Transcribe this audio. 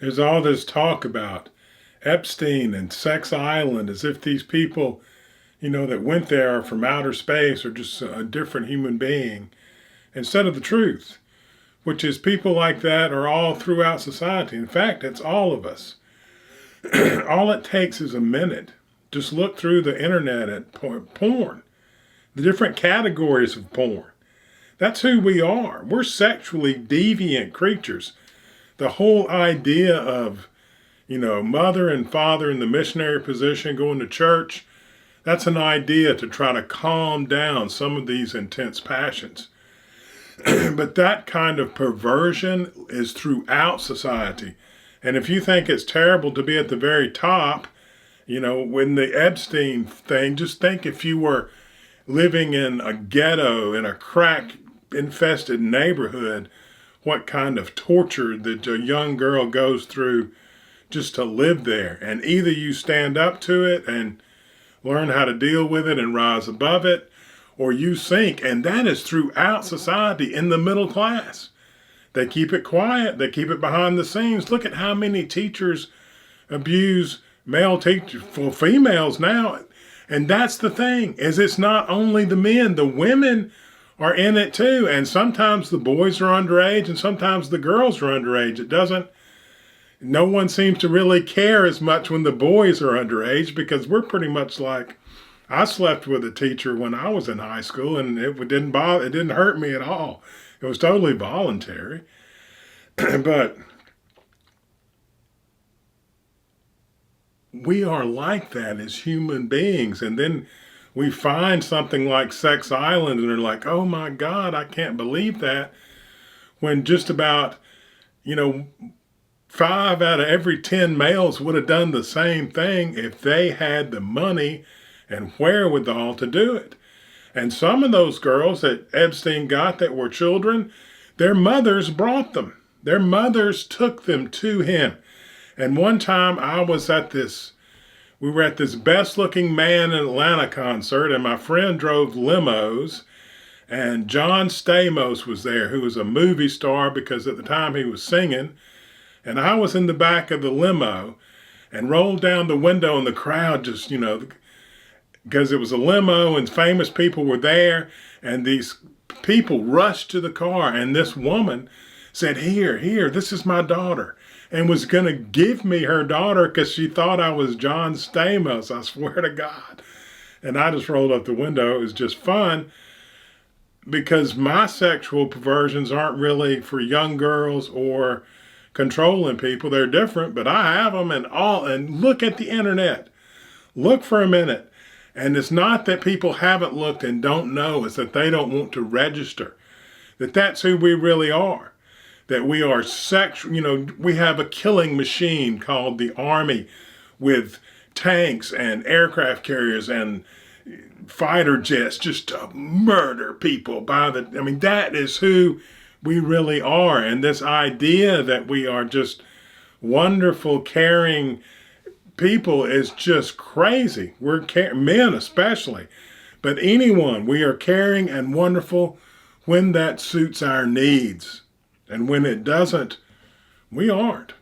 There's all this talk about Epstein and Sex Island as if these people, that went there are from outer space or just a different human being, instead of the truth, which is people like that are all throughout society. In fact, it's all of us. All it takes is a minute. Just look through the internet at porn, the different categories of porn. That's who we are. We're sexually deviant creatures. The whole idea of, mother and father in the missionary position going to church, that's an idea to try to calm down some of these intense passions. But that kind of perversion is throughout society. And if you think it's terrible to be at the very top, when the Epstein thing, just think if you were living in a ghetto, in a crack-infested neighborhood, what kind of torture that a young girl goes through just to live there. And either you stand up to it and learn how to deal with it and rise above it, or you sink. And that is throughout society in the middle class. They keep it quiet. They keep it behind the scenes. Look at how many teachers abuse male teachers for females now. And that's the thing, is it's not only the men, the women are in it too. And sometimes the boys are underage and sometimes the girls are underage. No one seems to really care as much when the boys are underage, because we're pretty much like, I slept with a teacher when I was in high school and it didn't hurt me at all. It was totally voluntary. But we are like that as human beings. And then we find something like Sex Island and are like, oh my God, I can't believe that. When just about, 5 out of every 10 males would have done the same thing if they had the money and wherewithal to do it. And some of those girls that Epstein got that were children, their mothers brought them. Their mothers took them to him. And one time we were at this Best Looking Man in Atlanta concert, and my friend drove limos, and John Stamos was there, who was a movie star because at the time he was singing. And I was in the back of the limo and rolled down the window, and the crowd just, because it was a limo and famous people were there, and these people rushed to the car, and this woman said, here, this is my daughter, and was going to give me her daughter because she thought I was John Stamos, I swear to God. And I just rolled up the window. It was just fun, because my sexual perversions aren't really for young girls or controlling people. They're different, but I have them and look at the internet. Look for a minute. And it's not that people haven't looked and don't know, it's that they don't want to register. That's who we really are. That we are we have a killing machine called the Army with tanks and aircraft carriers and fighter jets just to murder people that is who we really are. And this idea that we are just wonderful, caring people is just crazy. We're men especially, but anyone, we are caring and wonderful when that suits our needs. And when it doesn't, we aren't.